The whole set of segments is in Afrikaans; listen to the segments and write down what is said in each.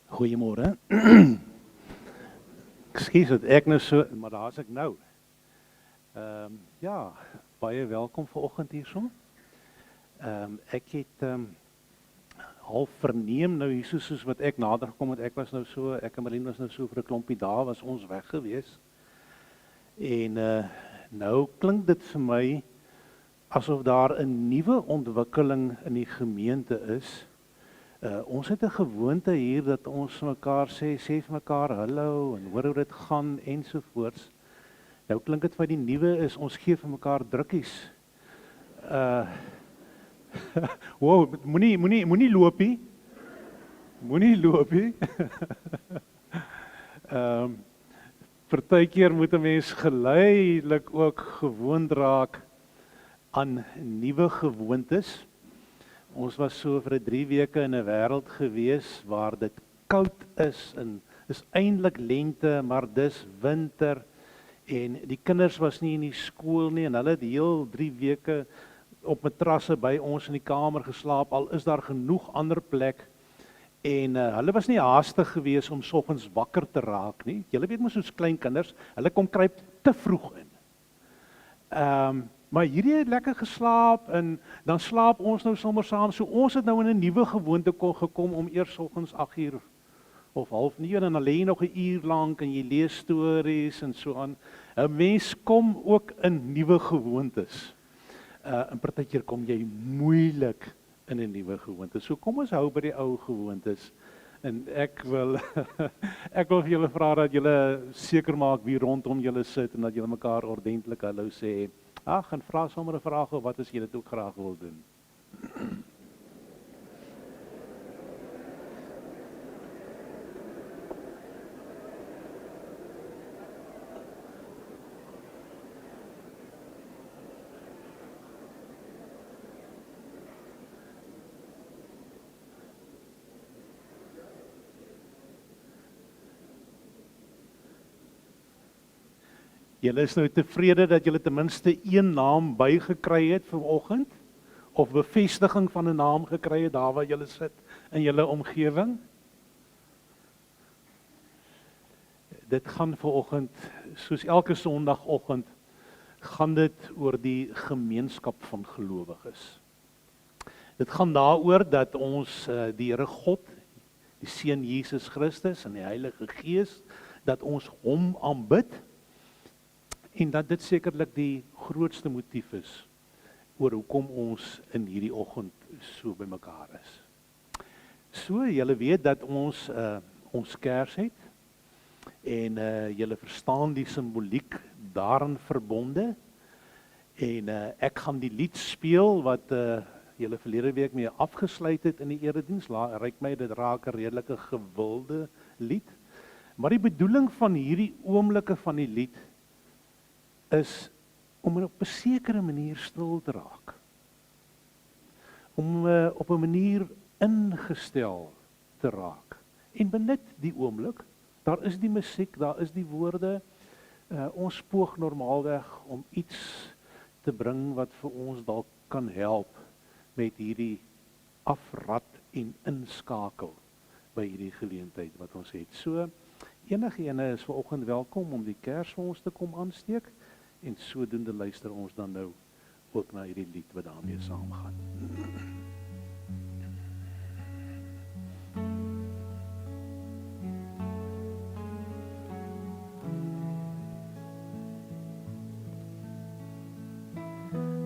Goeiemôre. Ekskuus dat ek nou so, maar daar's ek nou. Ja, baie welkom vanoggend hierson. Ek het half verneem nou hier soos wat ek nader gekom het. Ek en Marlene was nou so vir 'n klompie dae was ons weg gewees. En nou klink dit vir my asof daar 'n nuwe ontwikkeling in die gemeente is. Ons het 'n gewoonte hier dat ons mekaar sê vir mekaar hallo en hoor hoe dit gaan ensovoorts. Nou klink dit vir die nuwe is ons gee vir mekaar drukkies. Wow, moenie loopie. Moenie loopie. Partykeer moet 'n mens geleidelik ook gewoond raak aan nuwe gewoontes. Ons was so vir 3 weke in 'n wêreld gewees waar dit koud is en is eintlik lente, maar dis winter en die kinders was nie in die skool nie en hulle het heel 3 weke op matrasse by ons in die kamer geslaap, al is daar genoeg ander plek en hulle was nie haastig gewees om soggens wakker te raak nie. Julle weet mos soos klein kinders, hulle kom kruip te vroeg in. Maar hierdie het lekker geslaap en dan slaap ons nou sommer saam. So ons het nou in 'n nuwe gewoonte gekom om eers oggens 8:00 of 8:30 en dan lê jy nog 'n uur lank en jy lees stories en so aan. 'n Mens kom ook in nuwe gewoontes. En partykeer kom jy moeilik in 'n nuwe gewoonte. So kom ons hou by die ou gewoontes. En ek wil vir julle vra dat julle seker maak wie rondom julle sit en dat julle mekaar ordentlik hallo sê. Ag, en vra sommer 'n vraag of wat as jy dit ook graag wil doen. Julle is nou tevrede dat julle ten minste een naam bygekry het vanoggend of bevestiging van 'n naam gekry het daar waar julle sit in julle omgewing. Dit gaan vanoggend, soos elke Sondagoggend, gaan dit oor die gemeenskap van gelowiges. Dit gaan daaroor dat ons die Here God, die Seun Jesus Christus en die Heilige Gees, dat ons hom aanbid. En dat dit sekerlik die grootste motief is oor hoekom ons in hierdie oggend so bymekaar is. So, julle weet dat ons kers het en julle verstaan die simboliek daarin verbonde. En ek gaan die lied speel wat julle verlede week mee afgesluit het in die erediens. Ryk my dit raak 'n redelike gewilde lied. Maar die bedoeling van hierdie oomblikke van die lied is om op 'n sekere manier stil te raak. Om op 'n manier ingestel te raak. En benut die oomblik, daar is die musiek, daar is die woorde. Ons poog normaalweg om iets te bring wat vir ons dalk kan help met hierdie afrat en inskakel by hierdie geleentheid wat ons het. So, enigiene is vanoggend welkom om die kers vir ons te kom aansteek. En sodoende luister ons dan nou ook na hierdie lied wat daarmee saamgaan.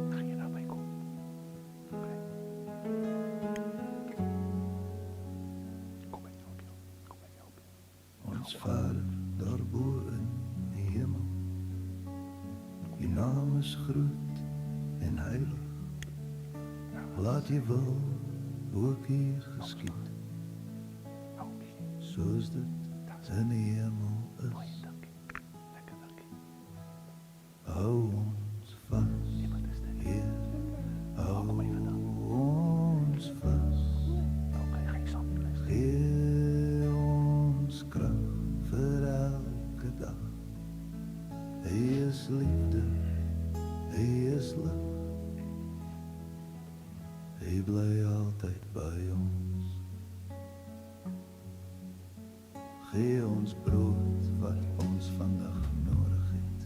Gaan jy naby kom? Okay. Kom ek help jou. Ons Vader daarbo in die hemel. Die naam is groot en heilig. Laat jy wil ook hier geskied. Soos dit in die hemel is. Hou ons vas, Heer. Hou ons vas. Gee ons krag vir elke dag. Hy is liefde, hy is lig. Hy bly altyd by ons. Gee ons brood wat ons vandag nodig het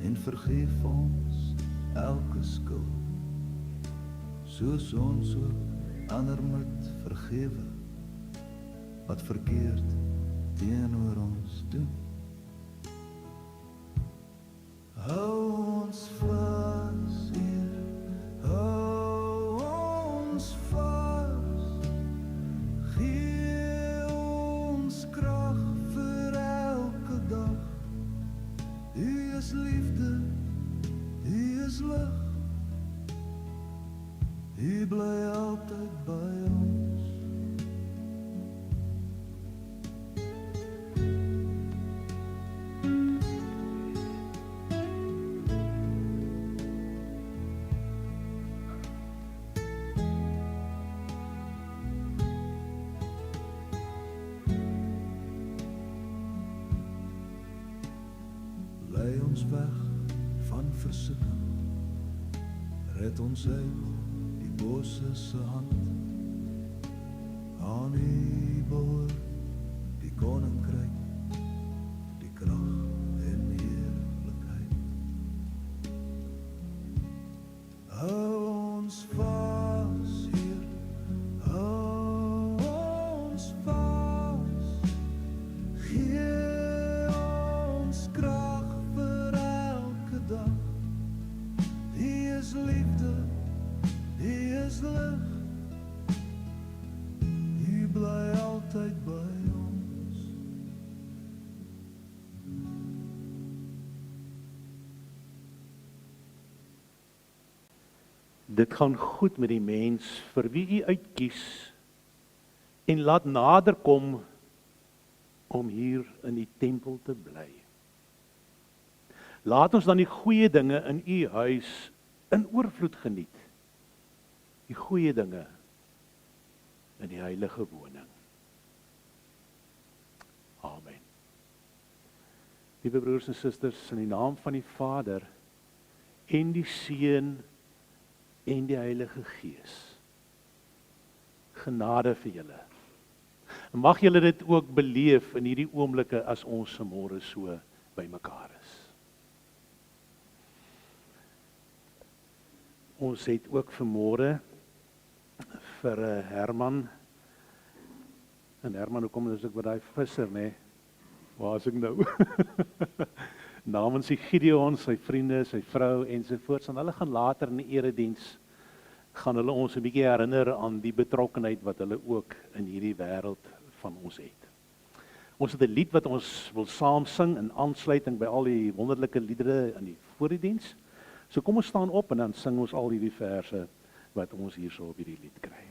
en vergeef ons elke skuld, soos ons ook ander moet vergewe wat verkeerd teenoor ons doen. Hou ons vas, Heer, hou ons vas, gee ons krag vir elke dag. U is liefde, U is lig, U bly altyd by ons. Lei ons weg van versoeking, red ons uit die bose se hand. Aan U behoort die koninkryk, die krag en heerlikheid. Hou ons vas, Heer, hou ons vas, gee ons krag vir elke dag. U is liefde, U is lig, U bly altyd by ons. Dit gaan goed met die mens vir wie U uitkies en laat naderkom om hier in die tempel te bly. Laat ons dan die goeie dinge in U huis in oorvloed geniet. Die goeie dinge in die heilige woning. Amen. Liewe broers en susters, in die naam van die Vader en die Seun en die Heilige Gees. Genade vir julle. En mag julle dit ook beleef in hierdie oomblikke as ons vanmôre so bymekaar is. Ons het ook vanmôre vir Herman. En Herman, hoe kom dit as ek by daai visser, nê? Waar is ek nou? Namens die Gideon, sy vriende, sy vrou ensovoorts, en hulle gaan later in die erediens gaan hulle ons 'n bietjie herinner aan die betrokkenheid wat hulle ook in hierdie wêreld van ons het. Ons het 'n lied wat ons wil saam sing in aansluiting by al die wonderlike liedere in die voordiens. So kom ons staan op en dan sing ons al hierdie verse wat ons hierso op hierdie lied kry.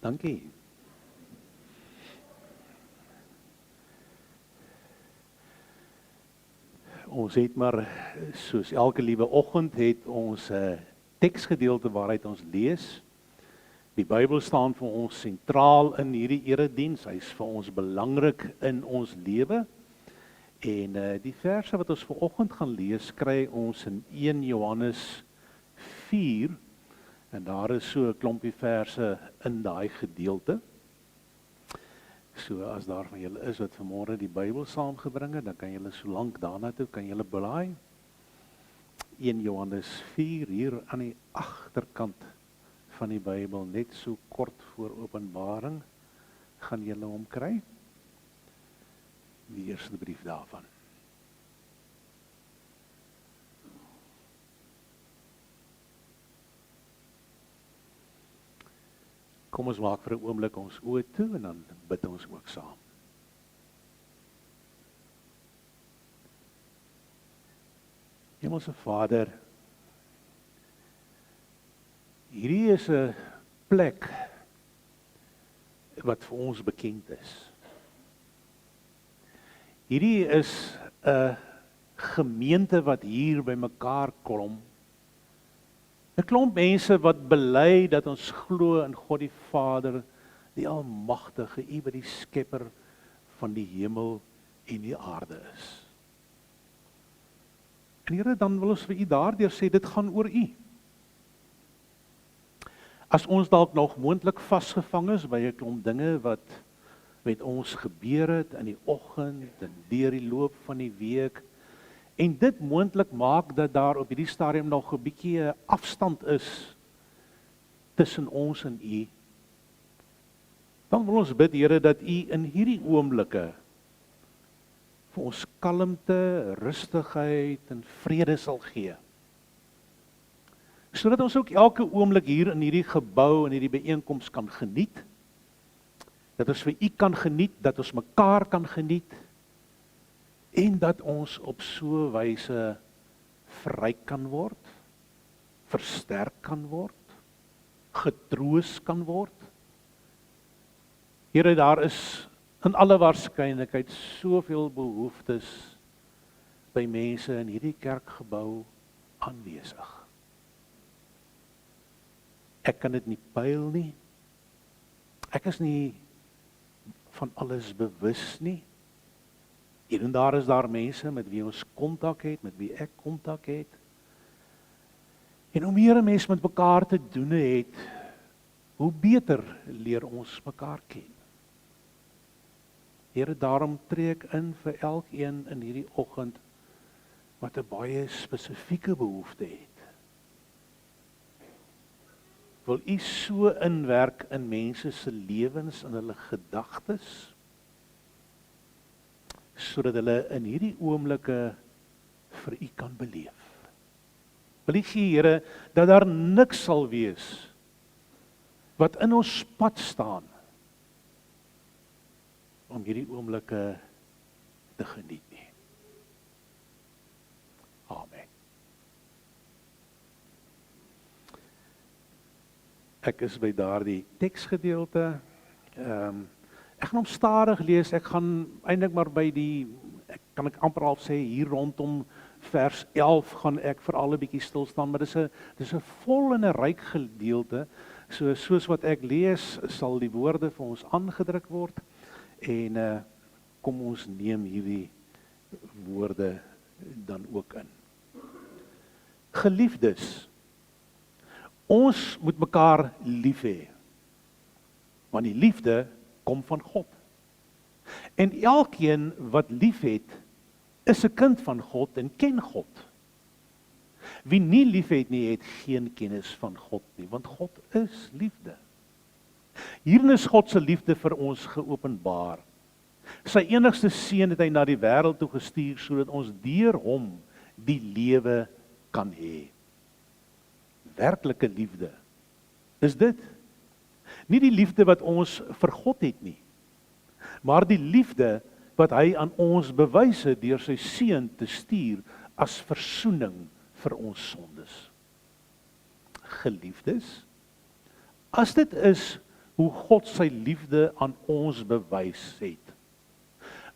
Dankie. Ons het maar, soos elke liewe oggend, het ons 'n teksgedeelte waaruit ons lees. Die Bybel staan vir ons sentraal in hierdie erediens. Hy's vir ons belangrik in ons lewe. En die verse wat ons vanoggend gaan lees, kry ons in 1 Johannes 4. En daar is so 'n klompie verse in daai gedeelte. So as daar van julle is wat vanmôre die Bybel saamgebring het, dan kan julle so lank daarna toe kan julle blaai. 1 Johannes 4 hier aan die agterkant van die Bybel, net so kort voor Openbaring, gaan julle hom kry. Die eerste brief daarvan. Kom ons maak vir 'n oomblik ons oë toe en dan bid ons ook saam. Hemelse Vader, hierdie is 'n plek wat vir ons bekend is. Hierdie is 'n gemeente wat hier by mekaar kom. 'n Klomp mense wat bely dat ons glo in God die Vader, die Almagtige, U wat die skepper van die hemel en die aarde is. En Here, dan wil ons vir U daardeur sê, dit gaan oor U. As ons dalk nog moontlik vasgevang is by 'n klomp dinge wat met ons gebeur het in die oggend en deur die loop van die week, en dit moontlik maak dat daar op hierdie stadium nog 'n bietjie 'n afstand is tussen ons en U, dan wil ons bid, Here, dat U in hierdie oomblikke vir ons kalmte, rustigheid en vrede sal gee. Sodat ons ook elke oomblik hier in hierdie gebou en hierdie byeenkoms kan geniet. Dat ons vir U kan geniet, dat ons mekaar kan geniet. En dat ons op so 'n wyse verryk kan word, versterk kan word, getroos kan word. Here, daar is in alle waarskynlikheid soveel behoeftes by mense in hierdie kerkgebou aanwesig. Ek kan dit nie pyl nie. Ek is nie van alles bewus nie. Hier en daar is daar mense met wie ons kontak het, met wie ek kontak het. En hoe meer 'n mens met mekaar te doen het, hoe beter leer ons mekaar ken. Here, daarom tree ek in vir elkeen in hierdie oggend wat 'n baie spesifieke behoefte het. Wil U so inwerk in mense se lewens en hulle gedagtes, sodat hulle in hierdie oomblikke vir U kan beleef. Wil U gee, Here, dat daar niks sal wees wat in ons pad staan om hierdie oomblikke te geniet nie. Amen. Ek is by daardie teksgedeelte. Ek gaan hom stadig lees. Ek gaan eintlik maar by kan ek amper al sê hier rondom vers 11 gaan ek veral 'n bietjie stil staan, maar dis 'n vol en 'n ryk gedeelte. Soos wat ek lees, sal die woorde vir ons aangedruk word en kom ons neem hierdie woorde dan ook in. Geliefdes, ons moet mekaar lief hê, want die liefde kom van God. En elkeen wat lief het, is 'n kind van God en ken God. Wie nie lief het nie, het geen kennis van God nie, want God is liefde. Hierin is God se liefde vir ons geopenbaar. Sy enigste seun het hy na die wêreld toe gestuur, sodat ons deur hom die lewe kan hê. Werklike liefde is dit. Nie die liefde wat ons vir God het nie, maar die liefde wat hy aan ons bewys het deur sy seun te stuur as versoening vir ons sondes. Geliefdes, as dit is hoe God sy liefde aan ons bewys het,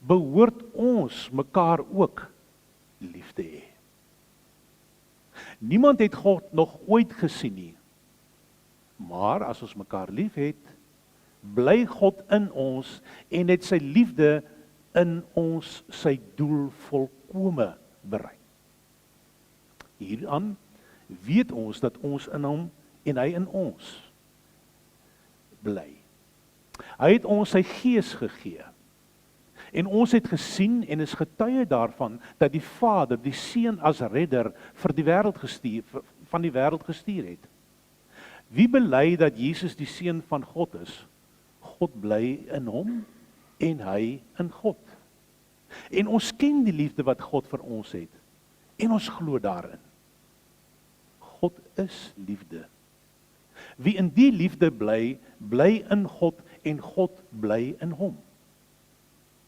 behoort ons mekaar ook lief te hê. Niemand het God nog ooit gesien nie, maar as ons mekaar lief het, bly God in ons en het sy liefde in ons sy doel volkome bereik. Hieraan weet ons dat ons in hom en hy in ons bly. Hy het ons sy gees gegee. En ons het gesien en is getuie daarvan dat die Vader die Seun as redder vir die wêreld van die wêreld gestuur het. Wie bely dat Jesus die Seun van God is? God bly in hom en hy in God. En ons ken die liefde wat God vir ons het en ons glo daarin. God is liefde. Wie in die liefde bly, bly in God en God bly in hom.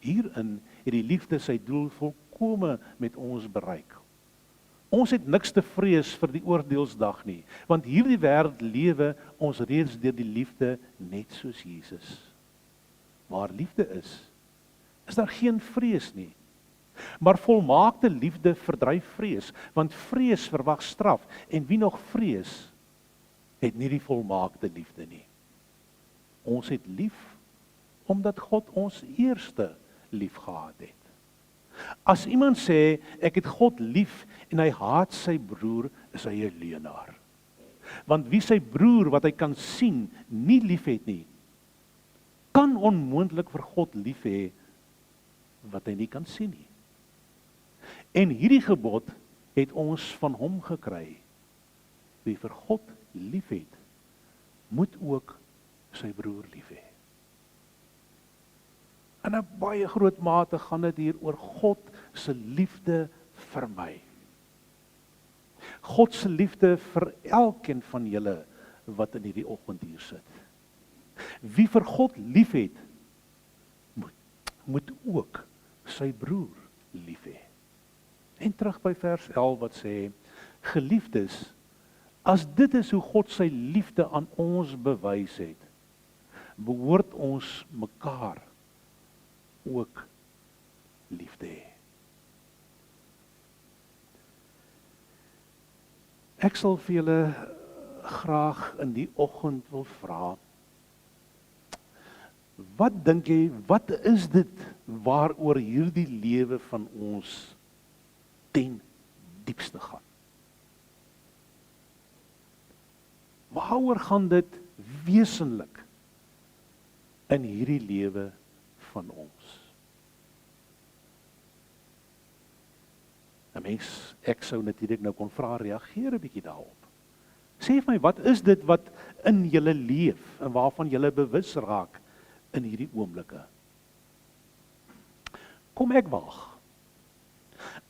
Hierin het die liefde sy doel volkome met ons bereik. Ons het niks te vrees vir die oordeelsdag nie, want hierdie wêreld lewe ons reeds deur die liefde net soos Jesus. Waar liefde is daar geen vrees nie. Maar volmaakte liefde verdryf vrees, want vrees verwag straf, en wie nog vrees, het nie die volmaakte liefde nie. Ons het lief, omdat God ons eerste lief gehad het. As iemand sê, ek het God lief en hy haat sy broer, is hy 'n leienaar. Want wie sy broer wat hy kan sien, nie lief het nie, kan onmoontlik vir God lief hê wat hy nie kan sien nie. En hierdie gebod het ons van hom gekry. Wie vir God lief het, moet ook sy broer lief hê. In 'n baie groot mate gaan dit hier oor God se liefde vir my. God se liefde vir elkeen van julle wat in hierdie oggend hier sit. Wie vir God lief het, moet ook sy broer lief hê. En terug by vers 11 wat sê, geliefdes, as dit is hoe God sy liefde aan ons bewys het, behoort ons mekaar ook lief te hê. Ek sal vir julle graag in die oggend wil vra, wat dink jy, wat is dit waaroor hierdie lewe van ons ten diepste gaan? Waaroor gaan dit wesenlik in hierdie lewe van ons? 'n Mens, ek sou natuurlik nou kon vra, reageer 'n bietjie daarop. Sê vir my, wat is dit wat in julle leef en waarvan julle bewus raak in hierdie oomblikke? Kom ek waag.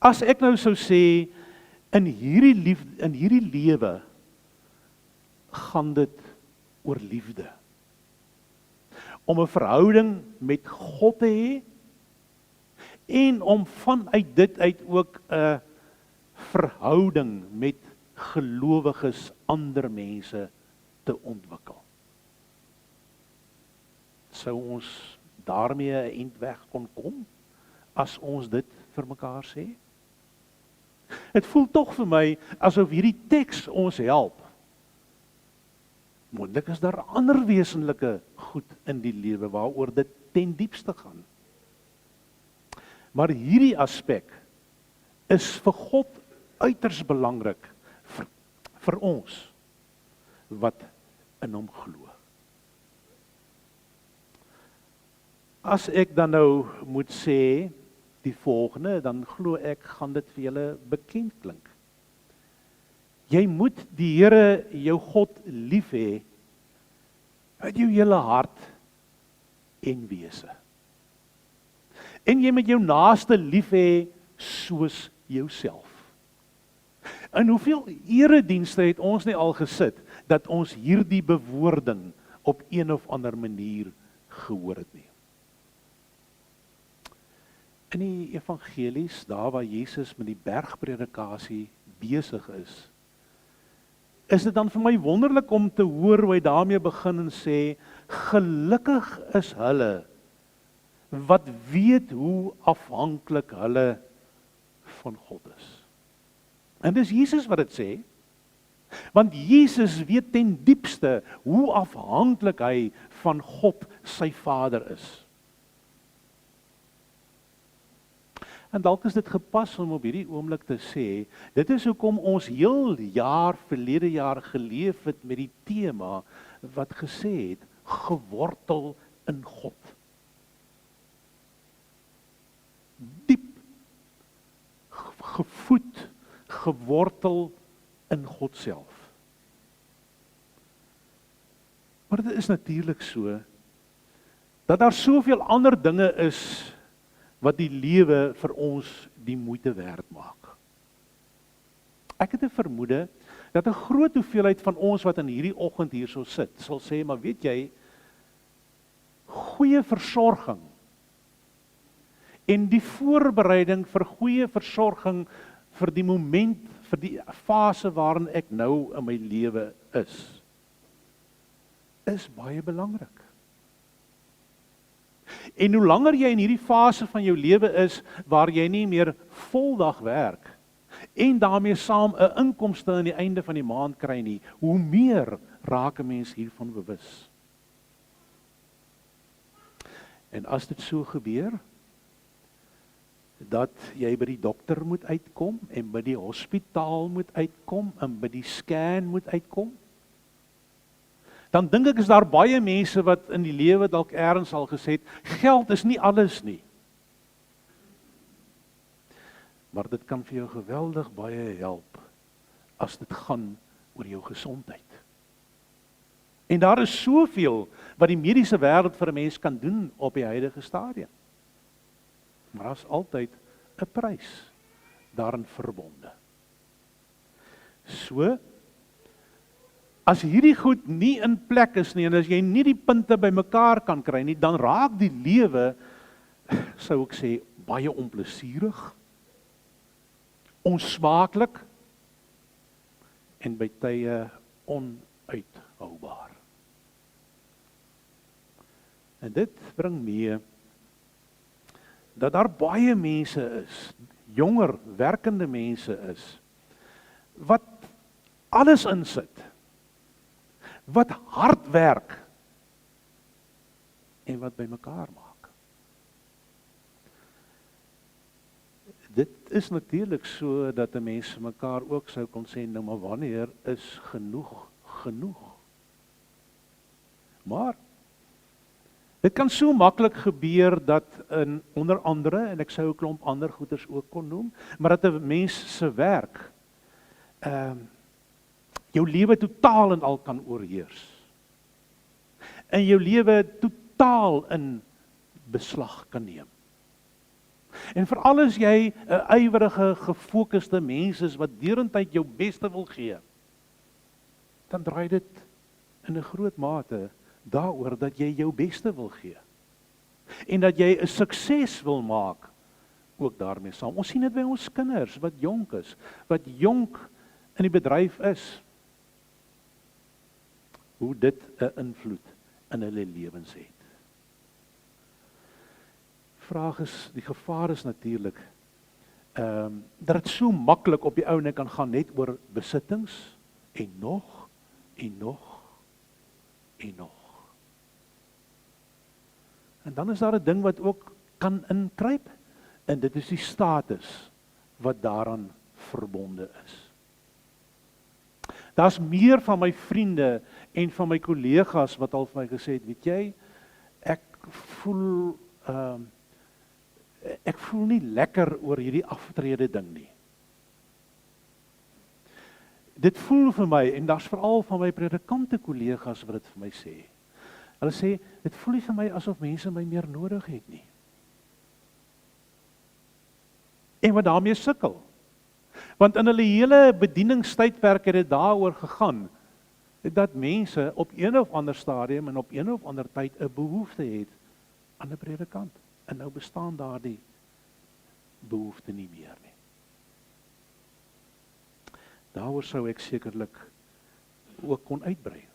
As ek nou sou sê, in hierdie lewe gaan dit oor liefde. Om 'n verhouding met God te hê en om vanuit dit uit ook 'n verhouding met gelowiges, ander mense te ontwikkel. Sou ons daarmee 'n eind weg kon kom as ons dit vir mekaar sê? Dit voel tog vir my asof hierdie teks ons help. Moontlik is daar ander wesenlike goed in die lewe waaroor dit ten diepste gaan. Maar hierdie aspek is vir God uiters belangrik vir ons wat in hom glo. As ek dan nou moet sê die volgende, dan glo ek gaan dit vir julle bekend klink. Jy moet die Here jou God lief hê uit jou hele hart en wese. En jy moet jou naaste lief hê soos jouself. In hoeveel eredienste het ons nie al gesit dat ons hierdie bewoording op een of ander manier gehoor het nie. In die evangelies, daar waar Jesus met die bergpredikasie besig is dit dan vir my wonderlik om te hoor hoe hy daarmee begin en sê, gelukkig is hulle wat weet hoe afhanklik hulle van God is. En dis Jesus wat dit sê, want Jesus weet ten diepste hoe afhanklik hy van God sy Vader is. En dalk is dit gepas om op hierdie oomblik te sê, dit is hoekom ons heel verlede jaar geleef het met die tema wat gesê het, gewortel in God. Diep gevoed, gewortel in God self. Maar dit is natuurlik so, dat daar soveel ander dinge is, wat die lewe vir ons die moeite werd maak. Ek het 'n vermoede, dat 'n groot hoeveelheid van ons wat in hierdie oggend hierso sit, sal sê, maar weet jy, goeie versorging, en die voorbereiding vir goeie versorging, vir die moment, vir die fase waarin ek nou in my lewe is baie belangrik. En hoe langer jy in hierdie fase van jou lewe is, waar jy nie meer voldag werk, en daarmee saam 'n inkomste aan die einde van die maand kry nie, hoe meer raak 'n mens hiervan bewus. En as dit so gebeur, dat jy by die dokter moet uitkom, en by die hospitaal moet uitkom, en by die scan moet uitkom, dan dink ek is daar baie mense wat in die lewe dalk eers al gesê het, geld is nie alles nie. Maar dit kan vir jou geweldig baie help, as dit gaan oor jou gesondheid. En daar is soveel wat die mediese wêreld vir 'n mens kan doen op die huidige stadium. Maar daar is altyd 'n prys daarin verbonde. So, as hierdie goed nie in plek is nie, en as jy nie die punte bymekaar kan kry nie, dan raak die lewe, sou ek sê, baie onplesierig, onsmaaklik, en by tye onuithoubaar. En dit bring mee, dat daar baie mense is, jonger, werkende mense is, wat alles insit, wat hard werk, en wat bymekaar maak. Dit is natuurlik so, dat 'n mens mekaar ook sou kon sê, nou maar wanneer is genoeg, genoeg? Maar, dit kan so maklik gebeur dat onder andere, en ek sou 'n klomp ander goeders ook kon noem, maar dat 'n mens se werk jou lewe totaal en al kan oorheers. En jou lewe totaal in beslag kan neem. En veral as jy 'n ywerige, gefokusde mens is wat deurentyd jou beste wil gee, dan draai dit in 'n groot mate daaroor dat jy jou beste wil gee. En dat jy 'n sukses wil maak ook daarmee saam. Ons sien dit by ons kinders wat jonk is, wat jonk in die bedryf is. Hoe dit 'n invloed in hulle lewens het. Die gevaar is natuurlik dat dit so maklik op die ouene kan gaan net oor besittings en nog en nog en nog. En dan is daar 'n ding wat ook kan inkruip, en dit is die status wat daaraan verbonde is. Daar's meer van my vriende en van my kollegas wat al vir my gesê het, weet jy, ek voel nie lekker oor hierdie aftrede ding nie. Dit voel vir my, en daar's veral van my predikante kollegas wat dit vir my sê. Hulle sê, dit voel nie vir my asof mense my meer nodig het nie. En wat daarmee sukkel. Want in hulle hele bedieningstydperk het dit daaroor gegaan, dat mense op een of ander stadium en op een of ander tyd 'n behoefte het aan 'n predikant. En nou bestaan daardie behoefte nie meer nie. Daaroor sou ek sekerlik ook kon uitbrei.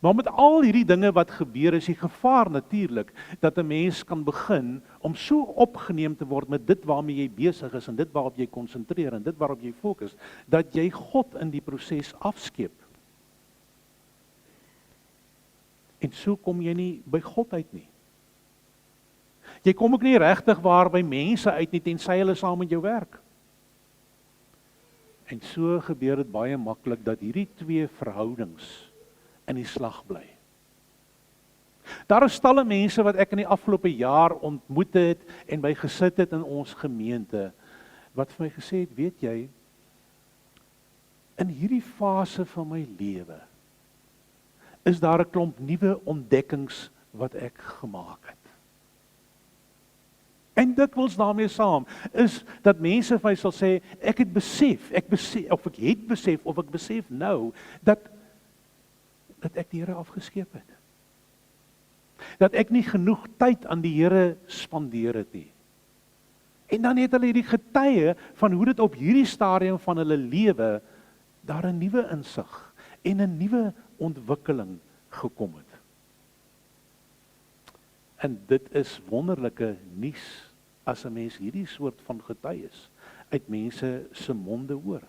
Maar met al hierdie dinge wat gebeur is die gevaar natuurlik dat 'n mens kan begin om so opgeneem te word met dit waarmee jy besig is en dit waarop jy konsentreer en dit waarop jy fokus, dat jy God in die proses afskeep. En so kom jy nie by God uit nie. Jy kom ook nie regtig waar by mense uit nie tensy hulle saam met jou werk. En so gebeur dit baie maklik dat hierdie twee verhoudings in die slag bly. Daar is talle mense wat ek in die afgelope jaar ontmoet het en by gesit het in ons gemeente, wat vir my gesê het, weet jy, in hierdie fase van my lewe, is daar 'n klomp nuwe ontdekkings wat ek gemaak het. En dikwels daarmee saam, is dat mense vir my sal sê, ek het besef, of ek besef nou, dat ek die Here afgeskeep het. Dat ek nie genoeg tyd aan die Here spandeer het nie. En dan het hulle hierdie getuie van hoe dit op hierdie stadium van hulle lewe daar 'n nuwe insig en 'n nuwe ontwikkeling gekom het. En dit is wonderlike nuus as 'n mens hierdie soort van getuies uit mense se monde hoor.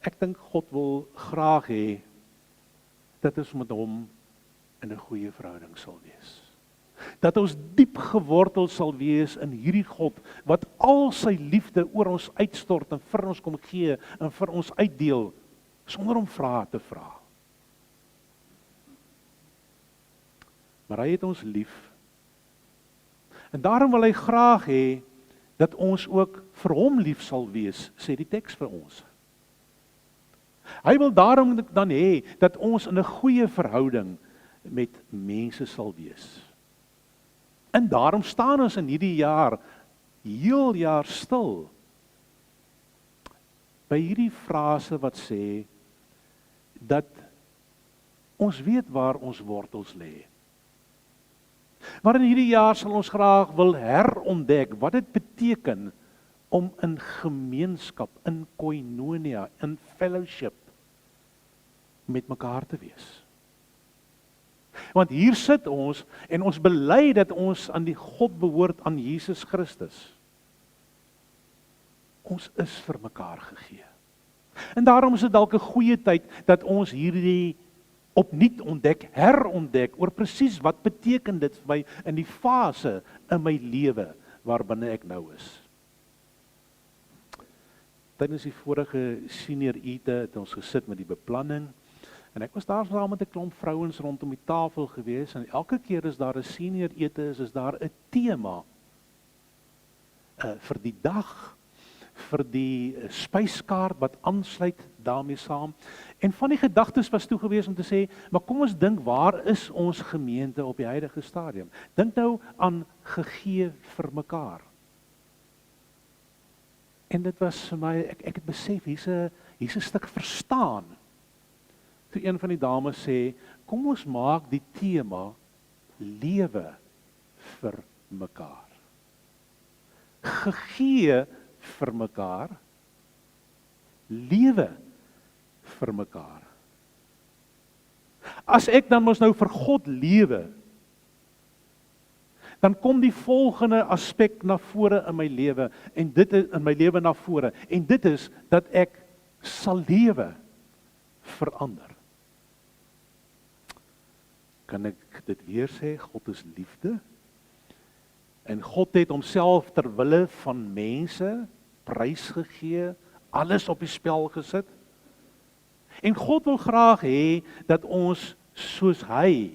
Ek dink God wil graag hê dat ons met hom in 'n goeie verhouding sal wees. Dat ons diep gewortel sal wees in hierdie God wat al sy liefde oor ons uitstort en vir ons kom gee en vir ons uitdeel sonder om vrae te vra. Maar hy het ons lief. En daarom wil hy graag hê dat ons ook vir hom lief sal wees, sê die teks vir ons. Hy wil daarom dan hê dat ons in 'n goeie verhouding met mense sal wees. En daarom staan ons in hierdie jaar, heel jaar stil, by hierdie frase wat sê, dat ons weet waar ons wortels lê. Maar in hierdie jaar sal ons graag wil herontdek wat dit beteken om in gemeenskap, in koinonia, in fellowship met mekaar te wees. Want hier sit ons en ons bely dat ons aan die God behoort, aan Jesus Christus. Ons is vir mekaar gegee. En daarom is dit dalk 'n goeie tyd dat ons hierdie opnuut ontdek, herontdek oor presies wat beteken dit vir my in die fase in my lewe waarbinne ek nou is. Tydens die vorige senior ete het ons gesit met die beplanning en ek was daar saam met 'n klomp vrouens rondom die tafel gewees en elke keer as daar 'n senior ete is daar 'n tema vir die dag, vir die spyskaart wat aansluit daarmee saam. En van die gedagtes was toe gewees om te sê, maar kom ons dink, waar is ons gemeente op die huidige stadium? Dink nou aan gegee vir mekaar. En dit was vir my, ek het besef, hier's 'n stuk verstaan. Toe een van die dames sê, kom ons maak die tema lewe vir mekaar. Gegee vir mekaar, lewe vir mekaar. As ek dan mos nou vir God lewe, dan kom die volgende aspek na vore in my lewe en dit is in my lewe na vore en dit is dat ek sal lewe vir ander. Kan ek dit weer sê, God is liefde en God het homself ter wille van mense prysgegee, alles op die spel gesit. En God wil graag hê dat ons soos hy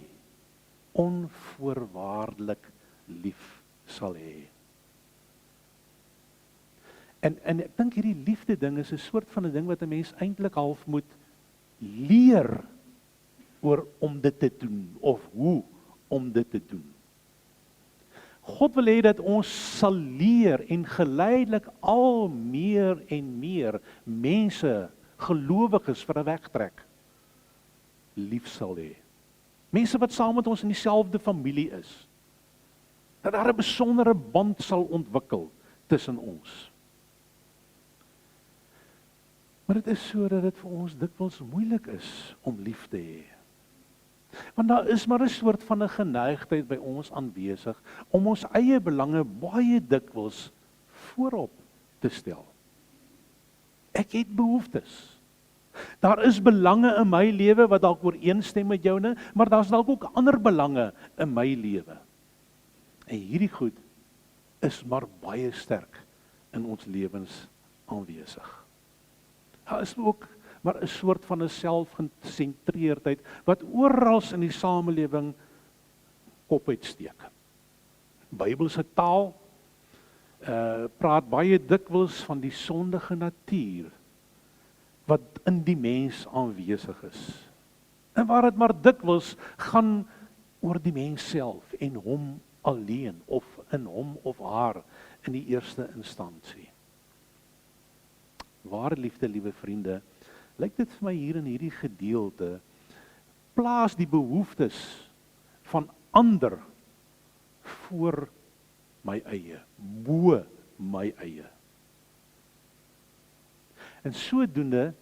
onvoorwaardelik lief sal hê. En ek dink hierdie liefde ding is 'n soort van 'n ding wat 'n mens eintlik half moet leer oor om dit te doen of hoe om dit te doen. God wil hê dat ons sal leer en geleidelik al meer en meer mense, gelowiges vir 'n wegtrek, lief sal hê. Mense wat saam met ons in dieselfde familie is. Dat daar 'n besondere band sal ontwikkel tussen ons. Maar dit is so dat dit vir ons dikwels moeilik is om lief te hê. Want daar is maar 'n soort van 'n geneigtheid by ons aanwesig om ons eie belange baie dikwels voorop te stel. Ek het behoeftes. Daar is belange in my lewe wat dalk ooreenstem met joune, maar daar's dalk ook ander belange in my lewe. En hierdie goed is maar baie sterk in ons lewens aanwesig. Daar is ook maar 'n soort van 'n selfgesentreerdheid wat oral in die samelewing kop uitsteek. Bybelse taal praat baie dikwels van die sondige natuur wat in die mens aanwesig is. En waar dit maar dikwels gaan oor die mens self en hom alleen of in hom of haar in die eerste instansie. Ware liefde, liewe vriende, lyk dit vir my hier in hierdie gedeelte, plaas die behoeftes van ander voor my eie, bo my eie. En sodoende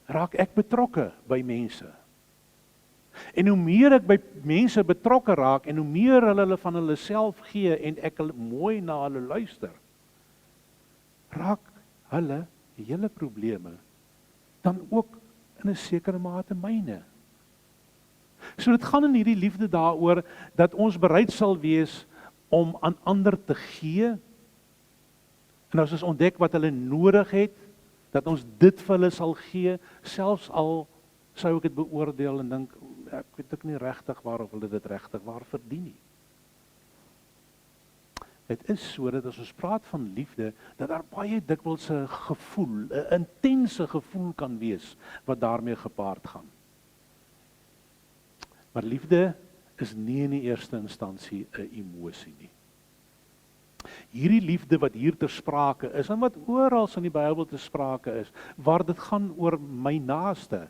raak ek betrokke by mense. En hoe meer ek by mense betrokke raak en hoe meer hulle van hulle self gee en ek mooi na hulle luister, raak hulle hele probleme dan ook in 'n sekere mate myne. So dit gaan in hierdie liefde daaroor dat ons bereid sal wees om aan ander te gee. En as ons ontdek wat hulle nodig het, dat ons dit vir hulle sal gee, selfs al sou ek dit beoordeel en dink ek weet ook nie regtig waarof hulle dit regtig waar verdien nie. Dit is so dat as ons praat van liefde, dat daar baie dikwels 'n gevoel, 'n intense gevoel kan wees wat daarmee gepaard gaan. Maar liefde is nie in die eerste instansie 'n emosie nie. Hierdie liefde wat hier ter sprake is en wat oral in die Bybel ter sprake is, waar dit gaan oor my naaste,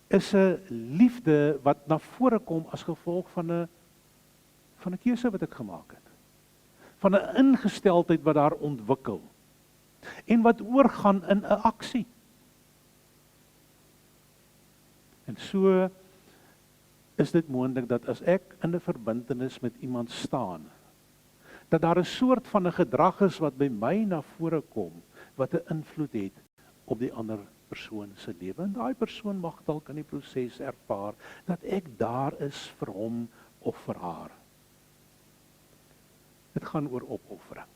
is 'n liefde wat na vore kom as gevolg van 'n keuse wat ek gemaak het. Van 'n ingesteldheid wat daar ontwikkel. En wat oorgaan in 'n aksie. En so is dit moontlik dat as ek in 'n verbintenis met iemand staan, dat daar 'n soort van 'n gedrag is wat by my na vore kom, wat 'n invloed het op die ander persoon se lewe. En daai persoon mag dalk in die proses ervaar dat ek daar is vir hom of vir haar. Dit gaan oor opoffering,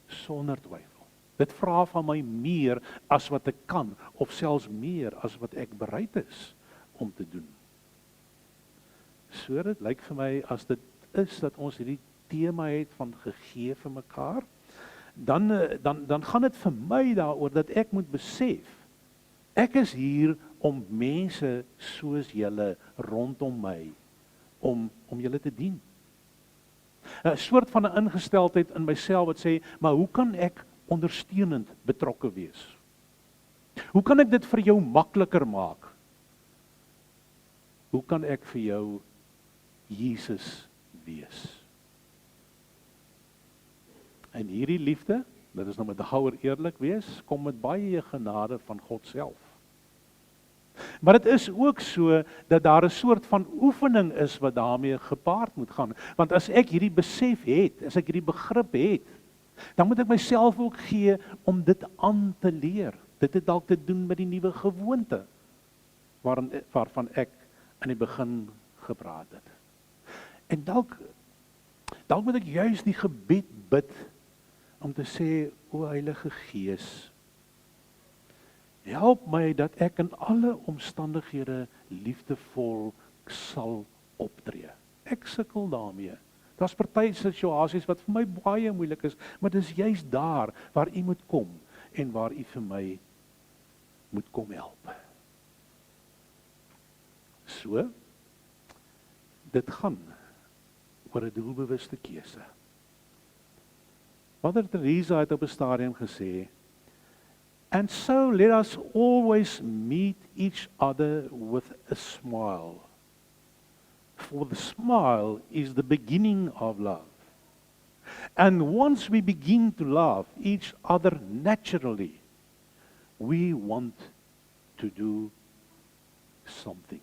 sonder twyfel. Dit vra van my meer as wat ek kan, of selfs meer as wat ek bereid is om te doen. So dit lyk vir my as dit is dat ons hierdie tema het van gegee vir mekaar, dan gaan dit vir my daaroor dat ek moet besef, ek is hier om mense soos julle rondom my, om julle te dien. 'n soort van 'n ingesteldheid in myself wat sê, maar hoe kan ek ondersteunend betrokke wees? Hoe kan ek dit vir jou makliker maak? Hoe kan ek vir jou Jesus wees? En hierdie liefde, dit is nou met daaroor eerlik wees, kom met baie genade van God self. Maar dit is ook so dat daar 'n soort van oefening is wat daarmee gepaard moet gaan. Want as ek hierdie besef het, as ek hierdie begrip het, dan moet ek myself ook gee om dit aan te leer. Dit het dalk te doen met die nuwe gewoonte waarvan ek in die begin gepraat het. En dalk moet ek juis die gebed bid om te sê, o Heilige Gees, help my dat ek in alle omstandighede liefdevol sal optree. Ek sukkel daarmee. Daar's party situasies wat vir my baie moeilik is, maar dis juist daar waar U moet kom en waar U vir my moet kom help. So, dit gaan oor 'n doelbewuste keuse. Moeder Teresa het op 'n stadium gesê, and so let us always meet each other with a smile. For the smile is the beginning of love. And once we begin to love each other naturally, We want to do something.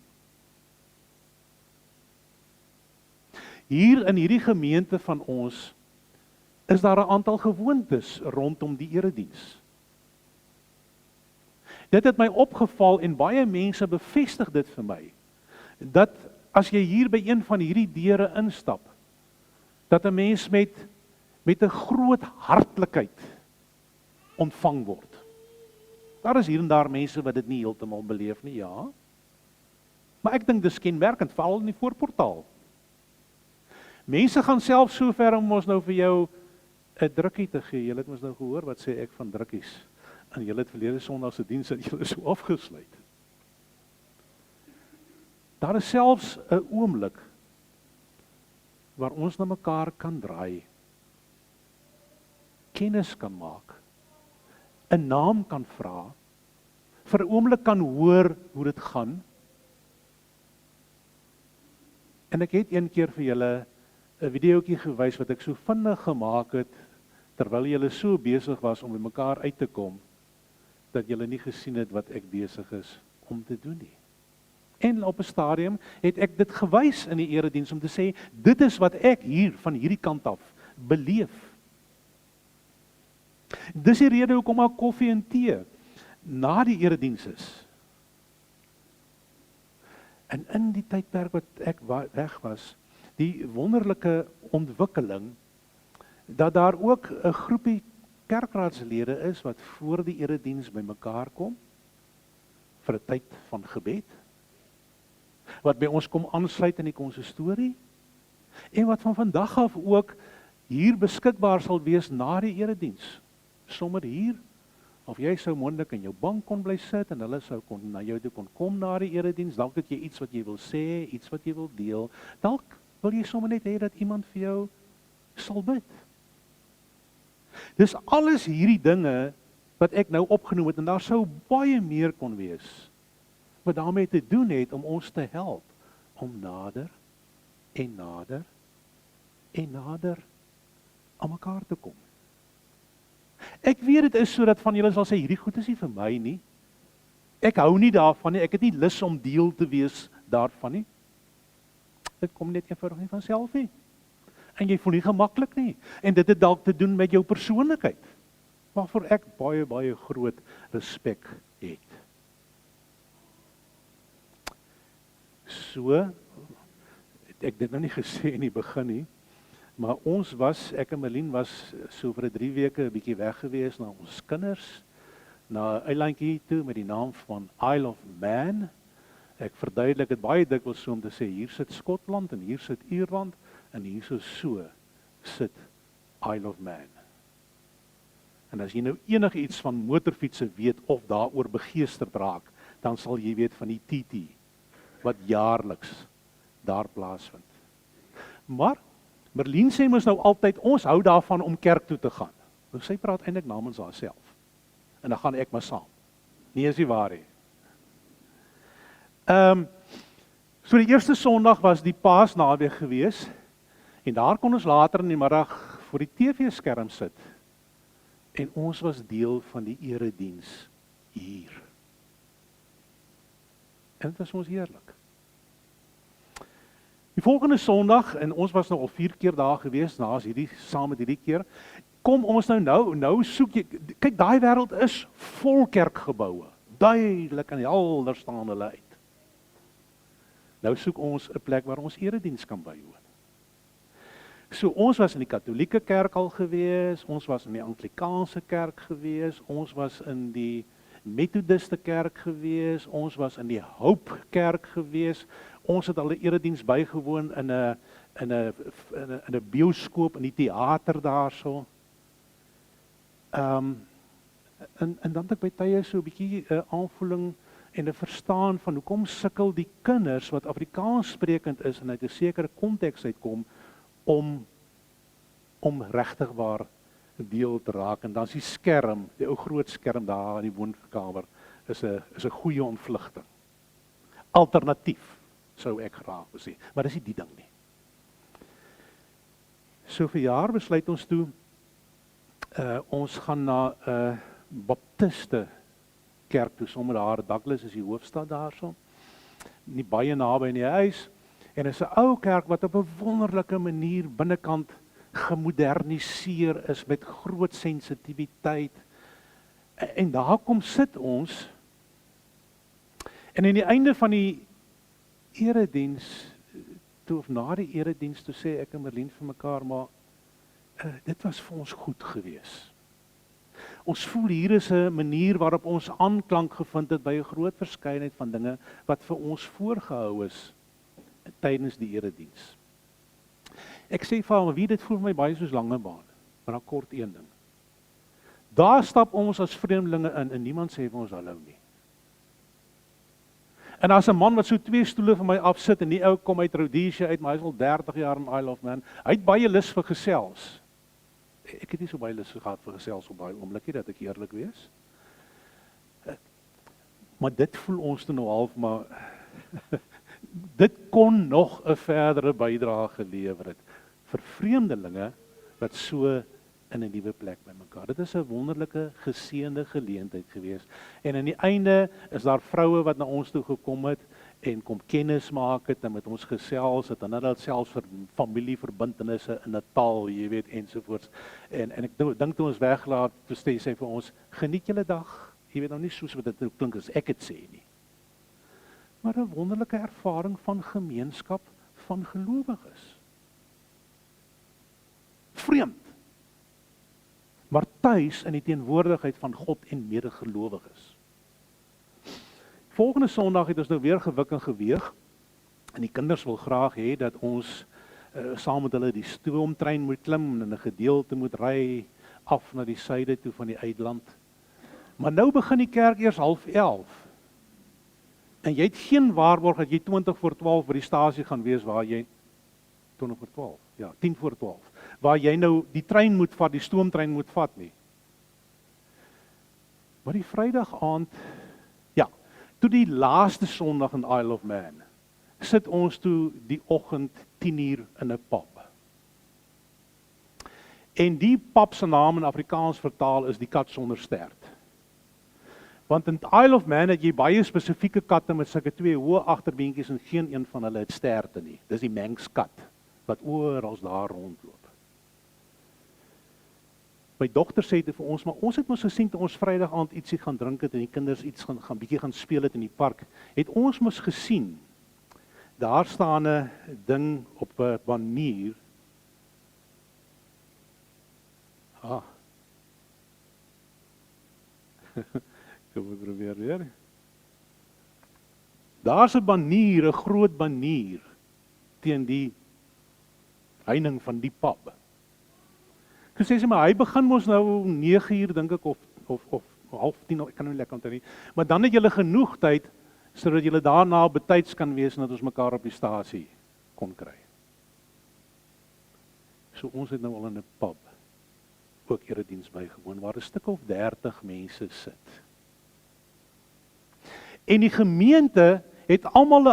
Hier in hierdie gemeente van ons is daar 'n aantal gewoontes rondom die erediens. Dit het my opgeval en baie mense bevestig dit vir my, dat as jy hier by een van hierdie deure instap, dat 'n mens met 'n groot hartlikheid ontvang word. Daar is hier en daar mense wat dit nie heeltemal beleef nie, ja. Maar ek dink dis kenmerkend, veral in die voorportaal. Mense gaan self so ver om ons nou vir jou 'n drukkie te gee. Julle het mos nou gehoor wat sê ek van drukkies. En julle het verlede Sondag se diens en julle is so afgesluit. Daar is selfs 'n oomblik waar ons na mekaar kan draai, kennis kan maak, 'n naam kan vra, vir 'n oomblik kan hoor hoe dit gaan. En ek het een keer vir julle 'n videoetjie gewys wat ek so vinnig gemaak het, terwyl julle so besig was om by mekaar uit te kom, dat julle nie gesien het wat ek besig is om te doen nie. En op 'n stadium het ek dit gewys in die erediens om te sê, dit is wat ek hier van hierdie kant af beleef. Dis die rede hoekom daar koffie en tee na die erediens is. En in die tydperk wat ek weg was, die wonderlike ontwikkeling, dat daar ook 'n groepie kerkraadslede is wat voor die erediens by mekaar kom, vir 'n tyd van gebed, wat by ons kom aansluit in die konsistorie, en wat van vandag af ook hier beskikbaar sal wees na die erediens, sommer hier, of jy sou moontlik in jou bank kon bly sit, en hulle sou kon na jou toe kon kom na die erediens, dalk het jy iets wat jy wil sê, iets wat jy wil deel, dalk wil jy sommer net hê dat iemand vir jou sal bid. Dis alles hierdie dinge wat ek nou opgenoem het, en daar sou baie meer kon wees, wat daarmee te doen het om ons te help, om nader en nader en nader aan mekaar te kom. Ek weet dit is sodat van julle sal sê, hierdie goed is nie vir my nie, ek hou nie daarvan nie, ek het nie lus om deel te wees daarvan nie. Dit kom net eenvoudig nie van self nie. En jy voel nie gemaklik nie. En dit het dalk te doen met jou persoonlikheid, waarvoor ek baie, baie groot respek het. So, ek dit nou nie gesê in die begin nie, maar ons was, ek en Merlin was so vir 3 weke 'n bietjie weg gewees na ons kinders, na 'n eilandjie toe met die naam van Isle of Man. Ek verduidelik dit baie dikwels so om te sê, hier sit Skotland en hier sit Ierland, en hier so sit Isle of Man. En as jy nou enigiets van motorfietsse weet of daaroor begeesterd raak, dan sal jy weet van die TT wat jaarliks daar plaasvind. Maar Merlin sê mos nou altyd, ons hou daarvan om kerk toe te gaan. Nou sy praat eintlik namens haarself. En dan gaan ek maar saam. Nee, is nie waar nie. So die eerste Sondag was die Paasnaweek gewees, en daar kon ons later in die middag voor die TV-skerm sit, en ons was deel van die erediens hier. En dit was ons heerlik. Die volgende Sondag, en ons was nou al 4 keer daar gewees, nou as hierdie, saam met hierdie keer, kom ons nou soek jy, kyk, daai wêreld is vol kerkgeboue, duidelik en helder staan hulle uit. Nou soek ons 'n plek waar ons erediens kan bywoon. So ons was in die Katolieke kerk al gewees, ons was in die Anglikaanse kerk gewees, ons was in die Methodiste kerk gewees, ons was in die Hope kerk gewees, ons het al 'n erediens bygewoon in 'n bioskoop, in die teater daarso. En dan het ek by tye so 'n bietjie 'n aanvoeling en 'n verstaan van hoekom sukkel die kinders wat Afrikaans sprekend is en uit 'n sekere konteks uitkom om regtig waar deel te raak. En dan is die skerm, die ou groot skerm daar in die woonkamer, is 'n goeie ontvlugting. Alternatief, sou ek graag wil sê, maar dis nie die ding nie. So vir jaar besluit ons toe, ons gaan na 'n baptiste kerk toe, sommer daar, Douglas is die hoofstad daarso, nie baie naby in die huis, en is 'n ou kerk wat op 'n wonderlike manier binnekant gemoderniseer is met groot sensitiwiteit. En daar kom sit ons, en aan die einde van die erediens, toe of na die erediens, toe sê ek en Merlien vir mekaar, maar dit was vir ons goed gewees. Ons voel hier is 'n manier waarop ons aanklank gevind het by 'n groot verskeidenheid van dinge wat vir ons voorgehou is tydens die erediens. Ek sê vir hom, wie dit voel vir my baie soos Langebaan, maar dan kort een ding. Daar stap ons as vreemdelinge in en niemand sê vir ons hallo nie. En as 'n man wat so 2 stoele van my afsit en die ou kom uit Rhodesia uit, maar hy is al 30 jaar in Isle of Man, hy het baie lus vir gesels. Ek het nie so baie lus gehad vir gesels op daai oomblikie, dat ek eerlik wees. Maar dit voel ons toe nou half, maar dit kon nog 'n verdere bydrae gelewer het vir vreemdelinge wat so in 'n nuwe plek by mekaar. Dit is 'n wonderlike geseënde geleentheid gewees. En aan die einde is daar vroue wat na ons toe gekom het en kom kennis maak het en met ons gesels het en hulle selfs vir familieverbintenisse in 'n taal, jy weet, ensovoorts. En ek dink toe ons weglaat, toe sê sy vir ons, geniet julle dag. Jy weet nou nie soos wat dit klink as ek dit sê nie. Maar 'n wonderlike ervaring van gemeenskap van gelowiges. Vreemd, maar tuis in die teenwoordigheid van God en medegelowiges. Volgende Sondag het ons nou weer gewik en geweeg, en die kinders wil graag hê dat ons saam met hulle die stoomtrein moet klim en 'n gedeelte moet ry af na die suide toe van die uitland. Maar nou begin die kerk eers 11:30. En jy het geen waarborg dat jy 11:20 by die stasie gaan wees waar jy 11:20, ja, 10:10, waar jy nou die trein moet vat, die stoomtrein moet vat nie. Maar die Vrydag aand, ja, toe die laaste Sondag in Isle of Man, sit ons toe die oggend 10:00 in 'n pub. En die pub se naam in Afrikaans vertaal is die kat sonder stert. Want in Isle of Man het jy baie spesifieke katte met sulke 2 hoë agterbeentjies en geen een van hulle het sterte nie. Dis die Manx kat wat oral daar rondloop. My dogter sê dit vir ons, maar ons het mos gesien toe ons Vrydag aand ietsie gaan drink het en die kinders iets gaan bietjie gaan speel het in die park, het ons mos gesien. Daar staan 'n ding op 'n banier. Kom ek probeer weer. Daar's 'n banier, 'n groot banier teen die heining van die pub. Ek sê maar hy begin mos nou 9:00 dink ek of 9:30, ek kan nou lekker onthou nie. Maar dan het julle genoeg tyd sodat julle daarna betyds kan wees en dat ons mekaar op die stasie kon kry. So ons het nou al in 'n pub ook erediens bygewoon waar 'n stuk of 30 mense sit. En die gemeente het almal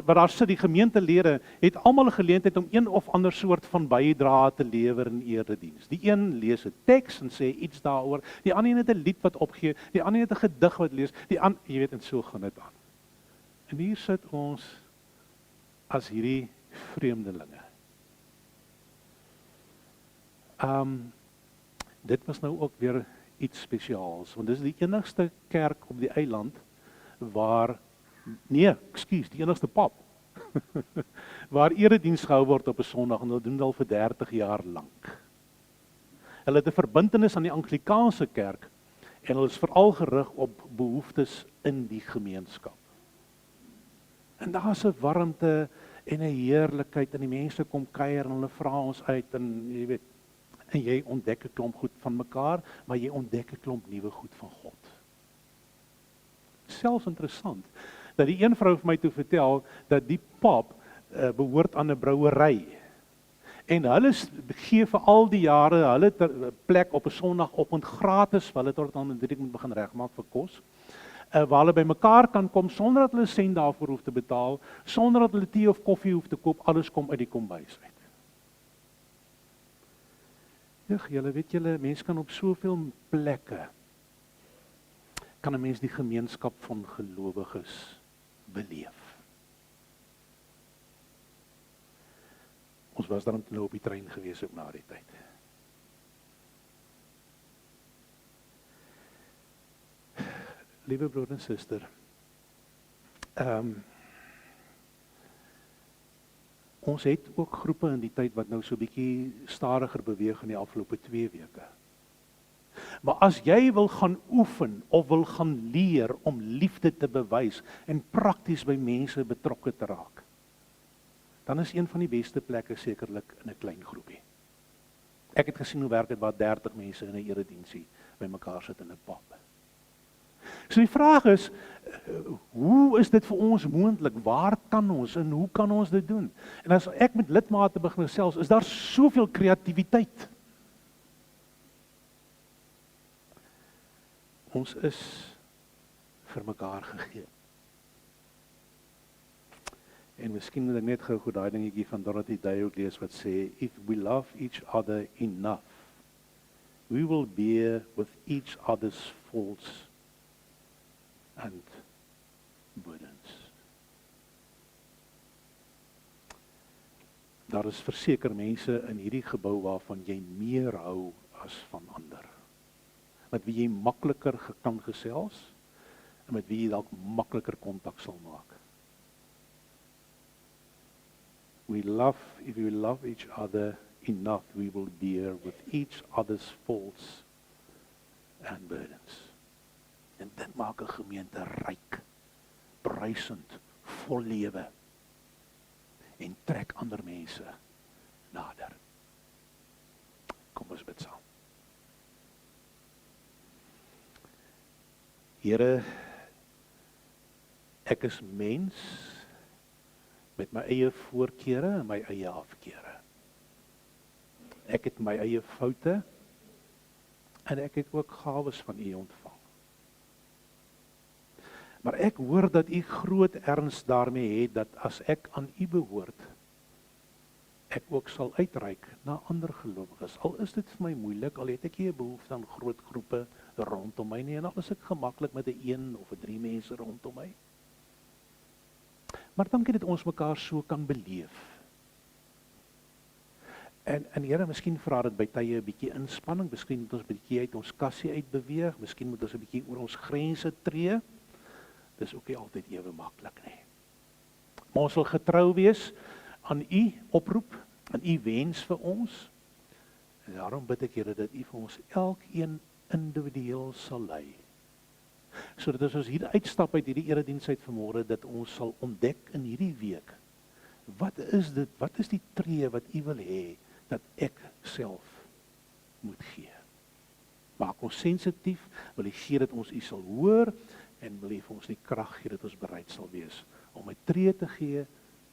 wat daar sit, die gemeentelede het almal 'n geleentheid om een of ander soort van bydrae te lewer in erediens. Die een lees 'n teks en sê iets daaroor, die ander een het 'n lied wat opgee, die ander het 'n gedig wat lees, die ander, jy weet, en so gaan dit aan. En hier sit ons as hierdie vreemdelinge. Dit was nou ook weer iets spesiaals, want dis die enigste kerk op die eiland waar, die enigste pub, waar erediens gehou word op 'n Sondag en hulle doen dit al vir 30 jaar lank. Hulle het 'n verbintenis aan die Anglikaanse kerk en hulle is veral gerig op behoeftes in die gemeenskap. En daar's 'n warmte en 'n heerlikheid en die mense kom kuier en hulle vra ons uit en jy weet, en jy ontdek 'n klomp goed van mekaar, maar jy ontdek 'n klomp nuwe goed van God. Selfs interessant, dat die een vrou vir my toe vertel, dat die pub behoort aan 'n brouery. En hulle gee vir al die jare, hulle plek op 'n Sondagoggend gratis, hulle tot dan direk moet begin regmaak vir kos, waar hulle by mekaar kan kom, sonder dat hulle sent daarvoor hoef te betaal, sonder dat hulle tee of koffie hoef te koop, alles kom uit die kombuis uit. Ja, julle weet julle, mense kan op soveel plekke kan 'n mens die gemeenskap van gelowiges beleef. Ons was dan nou op die trein gewees ook na die tyd. Liewe broer en suster, ons het ook groepe in die tyd wat nou so bietjie stadiger beweeg in die afgelope 2 weke. Maar as jy wil gaan oefen of wil gaan leer om liefde te bewys en prakties by mense betrokke te raak, dan is een van die beste plekke sekerlik in 'n klein groepie. Ek het gesien hoe werk dit waar 30 mense in 'n erediensie bymekaar sit in 'n pub. So die vraag is, hoe is dit vir ons moontlik? Waar kan ons en hoe kan ons dit doen? En as ek met lidmate begin gesels, is daar soveel kreatiwiteit. Ons is vir mekaar gegee. En miskien moet ek net gou daai dingetjie van Dorothy Day ook lees wat sê, if we love each other enough, we will bear with each other's faults and burdens. Daar is verseker mense in hierdie gebou waarvan jy meer hou as van ander. Met wie jy makliker kan gesels en met wie jy dalk makliker kontak sal maak. If we love each other enough, we will bear with each other's faults and burdens. En dit maak 'n gemeente ryk, bruisend, vol lewe en trek ander mense nader. Kom ons bid saam. Here, ek is mens met my eie voorkeure en my eie afkeure. Ek het my eie foute en ek het ook gawes van U ontvang. Maar ek hoor dat U groot erns daarmee het dat as ek aan U behoort, ek ook sal uitreik na ander gelowiges. Al is dit vir my moeilik, al het ek nie 'n behoefte aan groot groepe rondom my nie, en al is ek gemaklik met 'n 1 of 3 mense rondom my. Maar dankie dat ons mekaar so kan beleef. En Here, miskien vra dit by tye 'n bietjie inspanning, miskien moet ons 'n bietjie uit ons kassie uitbeweeg, miskien moet ons 'n bietjie oor ons grense tree. Dis ook nie altyd ewe maklik nie. Maar ons wil getrou wees aan U oproep, aan U wens vir ons. En daarom bid ek, Here, dat U vir ons elkeen individueel sal lei. Sodat as ons hier uitstap uit hierdie erediens uit vanmôre, dat ons sal ontdek in hierdie week, wat is dit, wat is die tree wat U wil hê dat ek self moet gee. Maak ons sensitief, wil U gee dat ons U sal hoor, en wil U vir ons die krag gee dat ons bereid sal wees om 'n tree te gee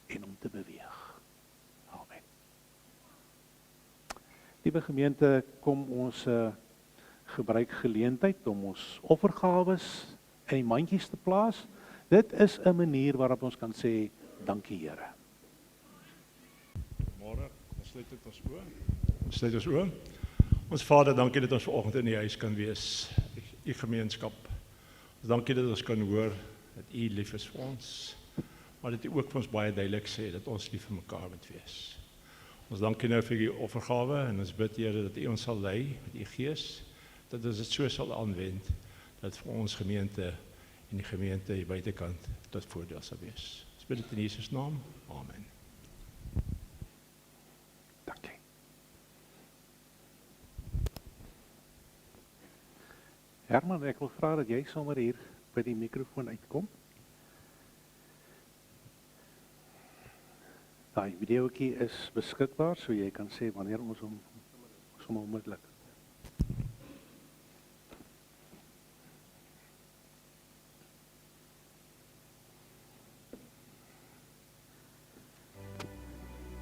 en om te beweeg. Amen. Liewe gemeente, kom ons gebruik geleentheid om ons offergawes in die mandjies te plaas. Dit is 'n manier waarop ons kan sê, dankie Here. Môre, ons sluit dit ons oë. Ons sluit ons oë. Ons Vader, dankie dat ons vanoggend in die huis kan wees, U gemeenskap. Dankie dat ons kan hoor dat U lief is vir ons, maar dat U ook vir ons baie duidelik sê dat ons lief vir mekaar moet wees. Ons dankie nou vir U offergawe en ons bid Here dat U ons sal lei met U Gees, dat ons dit so sal aanwend dat vir ons gemeente en die gemeente hier buitekant tot voordeel sal wees. Ons bid dit in Jesus naam. Amen. Dankie. Herman, ek wil vra dat jy sommer hier by die mikrofoon uitkom. Daai videoetjie is beskikbaar, so jy kan sê wanneer ons hom onmiddellik.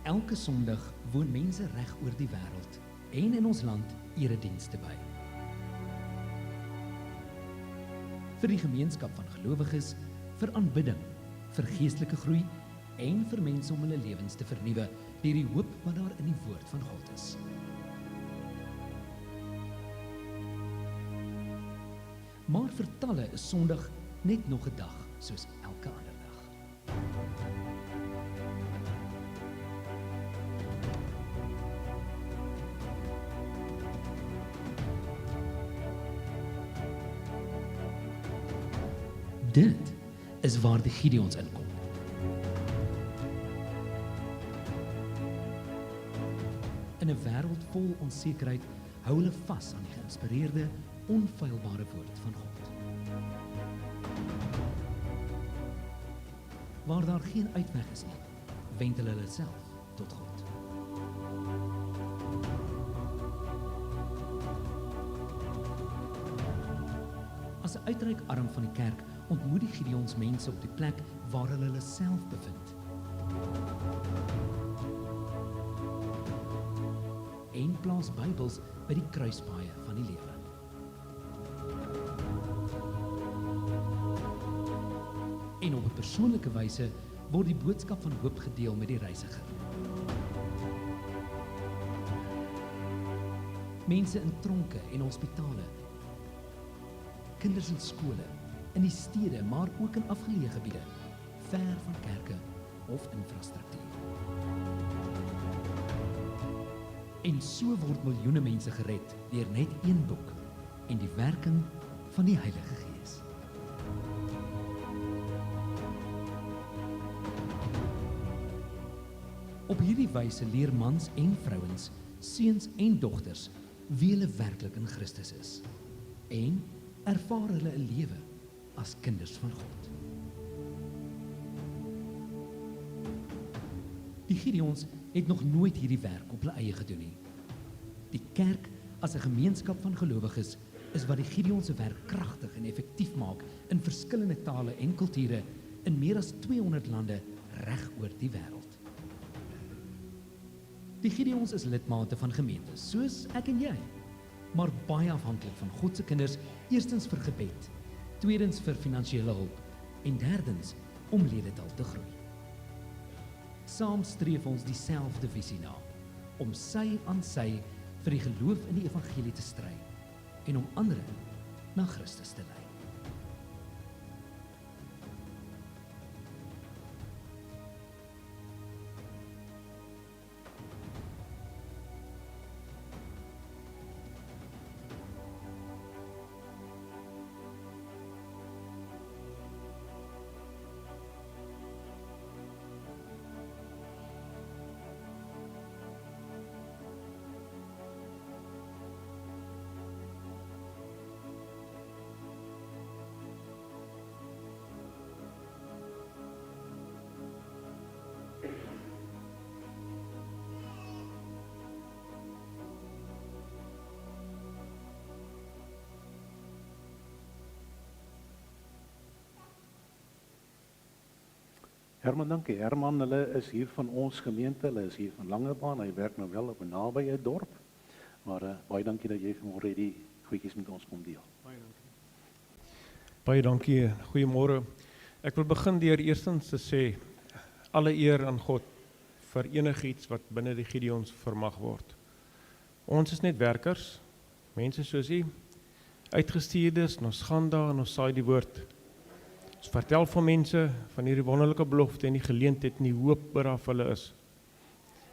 Elke Sondag woon mense reg oor die wêreld en in ons land eredienste by. Vir die gemeenskap van gelowiges, vir aanbidding, vir geestelike groei en vir mense om hulle lewens te vernuwe deur die hoop wat daar in die woord van God is. Maar vir talle is Sondag net nog 'n dag soos elke ander dag. Dit is waar die Gideons inkom. In 'n wêreld vol onsekerheid hou hulle vas aan die geïnspireerde, onfeilbare woord van God. Waar daar geen uitweg is nie, wend hulle self tot God. As 'n uitreikarm van die kerk ontmoet die Gideons mense op die plek waar hulle self bevind. En plaas Bybels by die kruispaaie van die lewe. En op 'n persoonlike wyse word die boodskap van hoop gedeel met die reisiger. Mense in tronke en hospitale, kinders in skole, in die stede, maar ook in afgeleë gebiede, ver van kerke of infrastruktuur. En so word miljoene mense gered deur net een boek en die werking van die Heilige Gees. Op hierdie wyse leer mans en vrouens, seuns en dogters wie hulle werklik in Christus is en ervaar hulle 'n lewe as kinders van God. Die Gideons het nog nooit hierdie werk op hulle eie gedoen nie. Die kerk as 'n gemeenskap van gelowiges is wat die Gideons se werk kragtig en effektief maak in verskillende tale en kulture in meer as 200 lande reg oor die wêreld. Die Gideons is lidmate van gemeentes, soos ek en jy, maar baie afhanklik van God se kinders, eerstens vir gebed, tweedens vir finansiële hulp en derdens om ledetal te groei. Saam streef ons dieselfde visie na, om sy aan sy vir die geloof in die evangelie te stry en om ander na Christus te lei. Herman, dankie. Herman, hulle is hier van ons gemeente, hulle is hier van Langebaan, hy werk nou wel op 'n nabye dorp, maar baie dankie dat jy vanmôre hierdie goedjies met ons kom deel. Baie dankie, goeiemôre. Ek wil begin deur eerstens te sê, alle eer aan God vir enigiets wat binne die Gideons vermag word. Ons is net werkers, mense soos u, uitgestuurdes, en ons gaan daar en ons saai die woord. Ons vertel van mense van hierdie wonderlike belofte en die geleentheid en die hoop wat daar vir hulle is.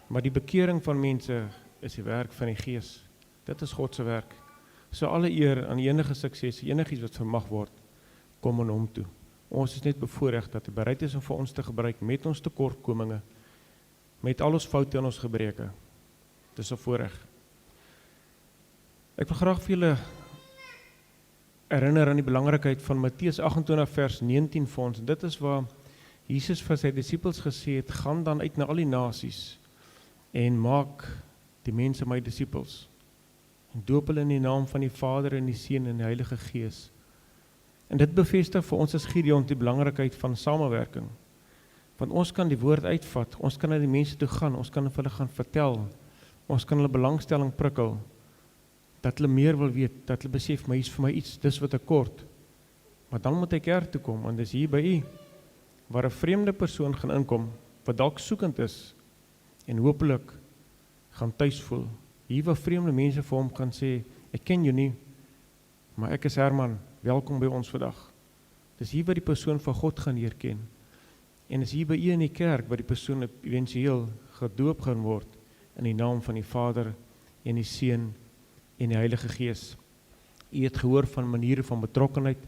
Maar die bekering van mense is die werk van die Gees. Dit is God se werk. So alle eer aan enige sukses, enigiets wat vermag word, kom aan hom toe. Ons is net bevoorreg dat hy bereid is om vir ons te gebruik met ons tekortkominge, met al ons foute en ons gebreke. Dit is 'n voorreg. Ek wil graag vir julle herinner aan die belangrikheid van Matteus 28 vers 19 vir ons. En dit is waar Jesus vir sy disippels gesê het, gaan dan uit na al die nasies en maak die mense my disippels. En doop hulle in die naam van die Vader en die Seun en die Heilige Gees. En dit bevestig vir ons as Gideon die belangrikheid van samewerking. Want ons kan die woord uitvat, ons kan na die mense toe gaan, ons kan vir hulle gaan vertel, ons kan hulle belangstelling prikkel, dat hulle meer wil weet, dat hulle besef, maar is vir my iets, dis wat ek kort. Maar dan moet ek kerk toe kom, want dis hier by u, waar 'n vreemde persoon gaan inkom, wat dalk soekend is, en hopelik gaan tuis voel. Hier waar vreemde mense vir hom gaan sê, ek ken jou nie, maar ek is Herman, welkom by ons vandag. Dis hier waar die persoon van God gaan leer ken. En is hier by u in die kerk waar die persoon eventueel gedoop gaan word in die naam van die Vader en die Seun en die Heilige Gees. U het gehoor van maniere van betrokkenheid.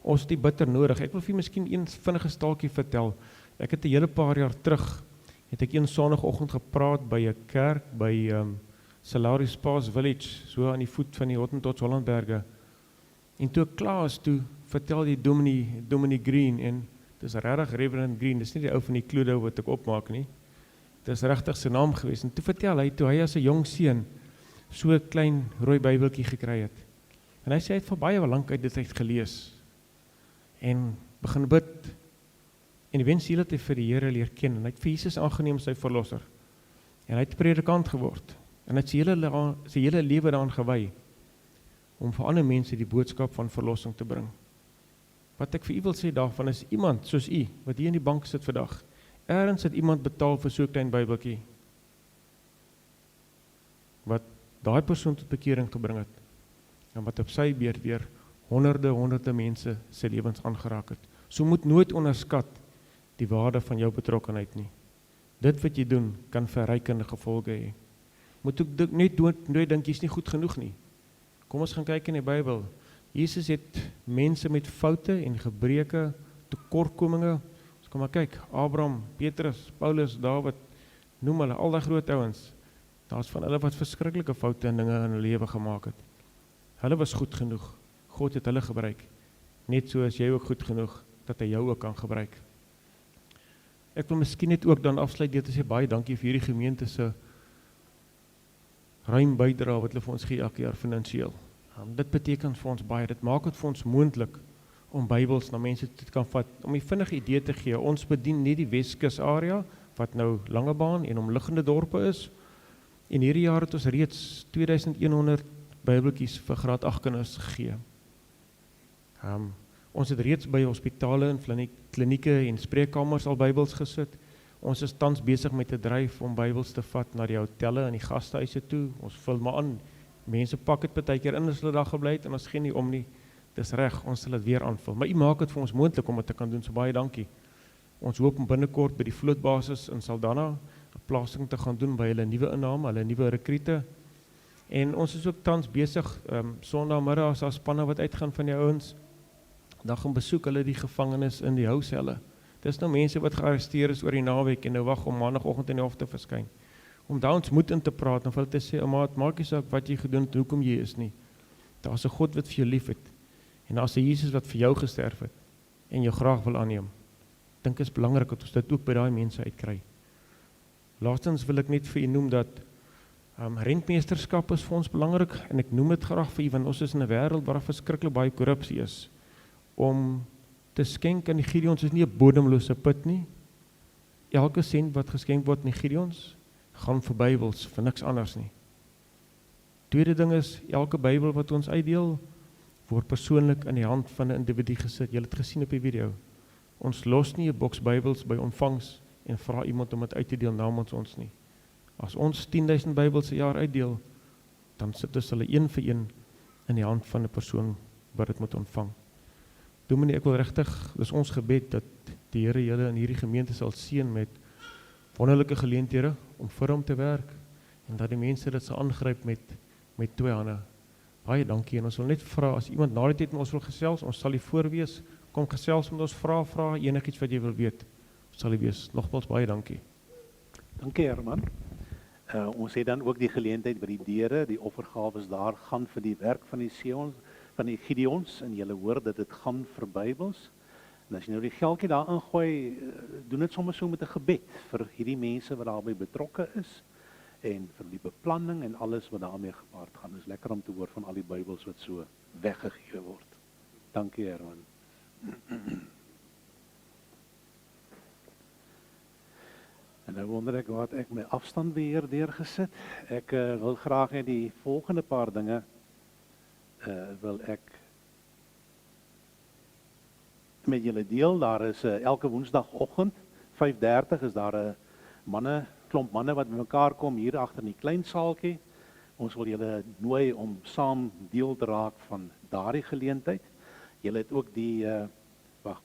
Ons het die bitter nodig. Ek wil vir miskien een vinnige staaltjie vertel. Ek het 'n hele paar jaar terug, het ek een sonnaandoggend gepraat by 'n kerk, by Salaris Pass Village, so aan die voet van die Hottentots Hollandberge. En toe ek klaar is, toe vertel die Dominee Green, en dis regtig Reverend Green, dis nie die ou van die Cluedo wat ek opmaak nie. Dis regtig sy naam gewees. En toe vertel hy, toe hy as 'n jong seun so 'n klein rooi Bybeltjie gekry het. En hy sê hy het vir baie lank uit dit uit gelees. En begin bid. En eventueel het hy vir die Here leer ken. En hy het vir Jesus aangeneem as sy verlosser. En hy het predikant geword. En hy het sy hele lewe daaraan gewy om vir ander mense die boodskap van verlossing te bring. Wat ek vir u wil sê daarvan is, iemand soos u, wat hier in die bank sit vandag, ergens het iemand betaal vir so 'n klein Bybeltjie, wat daai persoon tot bekering gebring het, en wat op sy beurt weer honderde mense se lewens aangeraak het. So moet nooit onderskat die waarde van jou betrokkenheid nie. Dit wat jy doen, kan verrykende gevolge hê. Moet ook net nooit dink jy's nie goed genoeg nie. Kom ons gaan kyk in die Bybel. Jesus het mense met foute en gebreke, tekortkominge. Ons kom maar kyk, Abraham, Petrus, Paulus, Dawid, noem hulle, al die groot ouens. Daar's van hulle wat verskriklike foute en dinge in hulle lewe gemaak het. Hulle was goed genoeg. God het hulle gebruik. Net so as jy ook goed genoeg, dat hy jou ook kan gebruik. Ek wil miskien net ook dan afsluit deur te sê baie dankie vir hierdie gemeente se ruim bydrae wat hulle vir ons gee elke jaar finansiëel. Dit beteken vir ons baie, dit maak dit vir ons moontlik om Bybels na mense te kan vat, om 'n vinnige idee te gee. Ons bedien nie die Weskus area, wat nou Langebaan en omliggende dorpe is, en hierdie jaar het ons reeds 2100 Bybeltjies vir graad 8 kinders gegee. Ons het reeds by hospitale en klinieke en spreekkamers al Bybels gesit. Ons is tans besig met 'n dryf om Bybels te vat na die hotelle en die gastehuise toe. Ons vul maar aan. Mense pak dit partykeer in as hulle daar gebly het en ons gee nie om nie. Dis reg, ons sal dit weer aanvul. Maar u maak dit vir ons moontlik om dit te kan doen, so baie dankie. Ons hoop om binnekort by die vlootbasis in Saldanha 'n plasing te gaan doen by hulle nuwe inname, hulle nuwe rekruute. En ons is ook tans besig, Sondagmiddag as daar spanne wat uitgaan van die ouens, dan gaan besoek hulle die gevangenes in die houselle. Dis nou mense wat gearresteer is oor die naweek en nou wag om maandagoggend in die hof te verskyn. Om daar ons moed in te praat en vir hulle te sê, maat, maak nie saak wat jy gedoen het, hoekom jy is nie. Daar's 'n God wat vir jou lief het. En daar's 'n Jesus wat vir jou gesterf het en jou graag wil aanneem. Dink is belangrik dat ons dit ook by daai mense uitkry. Laastens wil ek net vir u noem dat rentmeesterskap is vir ons belangrik, en ek noem dit graag vir u, want ons is in 'n wêreld waar verskriklik baie korrupsie is. Om te skenk aan die Gideons is nie 'n bodemlose put nie. Elke sent wat geskenk word aan die Gideons, gaan vir Bybels, vir niks anders nie. Tweede ding is, elke Bybel wat ons uitdeel, word persoonlik in die hand van 'n individu gesit. Julle het gesien op die video. Ons los nie 'n boks Bybels by ontvangs en vra iemand om dit uit te deel namens ons nie. As ons 10.000 Bybels 'n jaar uitdeel, dan sit ons hulle een vir een in die hand van 'n persoon wat dit moet ontvang. Dominee, ek wil regtig, dis ons gebed dat die Here julle in hierdie gemeente sal seën met wonderlike geleenthede om vir hom te werk, en dat die mense dit sal aangryp met twee hande. Baie dankie, en ons wil net vra, as iemand na die tyd met ons wil gesels, ons sal hier voorwees, kom gesels met ons, vra enigiets wat jy wil weet, sal hy wees. Nogmaals baie dankie. Dankie Herman. Ons het dan ook die geleentheid by die deure, die offergawes daar gaan vir die werk van die Gideons, en julle hoor dat dit gaan vir Bybels. En as jy nou die geldjie daar ingooi, doen dit sommer so met 'n gebed vir hierdie mense wat daarbey betrokke is, en vir die beplanning en alles wat daarmee gepaard gaan. Dit is lekker om te hoor van al die Bybels wat so weggegee word. Dankie Herman. En nou wonder ek wat ek my afstandbeheer deurgesit. Ek wil graag net die volgende paar dinge wil ek met julle deel. Daar is elke woensdagoggend 5:30 is daar 'n klomp manne wat bymekaar kom hier agter in die klein saaltjie. Ons wil julle nooi om saam deel te raak van daardie geleentheid. Julle het ook die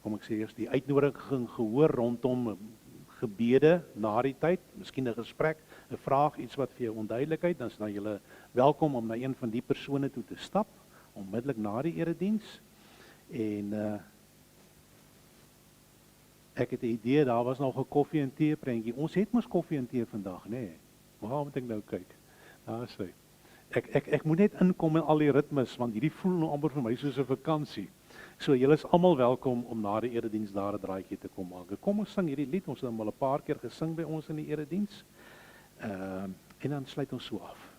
kom ek sê eers, die uitnodiging gehoor rondom gebede na die tyd, miskien 'n gesprek, 'n vraag, iets wat vir jou onduidelikheid, dan is dan julle welkom om na een van die persone toe te stap, onmiddellik na die erediens. En ek het 'n idee, daar was nog 'n koffie en tee prentjie. Ons het mos koffie en tee vandag, nê? Waar moet ek nou kyk? Daar is hy. Ek moet net inkom in al die ritmes, want hierdie voel nou amper vir my soos 'n vakansie. So julle is almal welkom om na die erediens daar 'n draaitjie te kom maak. Kom ons sing hierdie lied, ons het hom al 'n paar keer gesing by ons in die erediens. En dan sluit ons so af.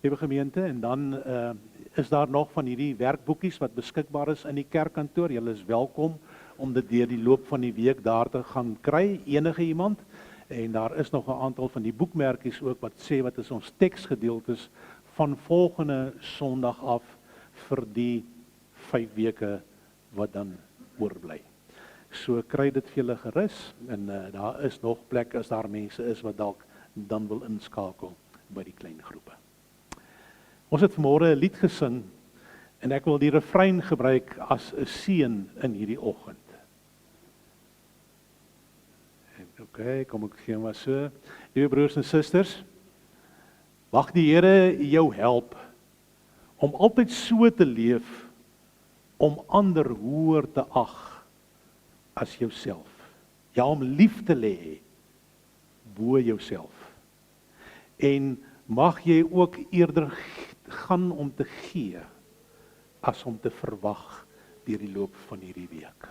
Liewe gemeente, en dan is daar nog van hierdie werkboekies wat beskikbaar is in die kerkkantoor. Julle is welkom om dit deur die loop van die week daar te gaan kry, enige iemand. En daar is nog 'n aantal van die boekmerkies ook wat sê wat is ons teksgedeeltes van volgende Sondag af vir die 5 weke wat dan oorbly. So kry dit vir julle gerus en daar is nog plek as daar mense is wat dalk dan wil inskakel by die klein groepe. Ons het vanmôre 'n lied gesing en ek wil die refrein gebruik as 'n seën in hierdie oggend. Okay, kom ek gee maar so. Liewe broers en susters, mag die Here jou help om altyd so te leef om ander hoër te ag as jouself. Ja, om lief te hê bo jouself. En mag jy ook eerder gaan om te gee as om te verwag deur die loop van hierdie week.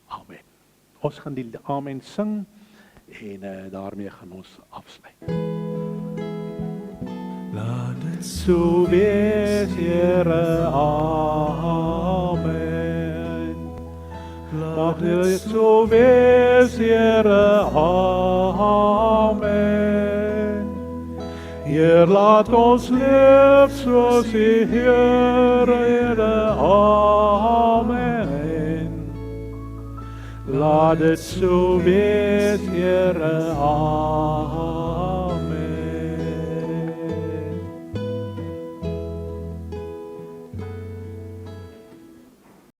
Amen. Ons gaan die amen sing en daarmee gaan ons afsluit. Laat dit so wees, Here, amen. Laat dit so wees, Here, amen. Heer, laat ons leef soos die Here, amen. Laat dit so wees, Here, amen.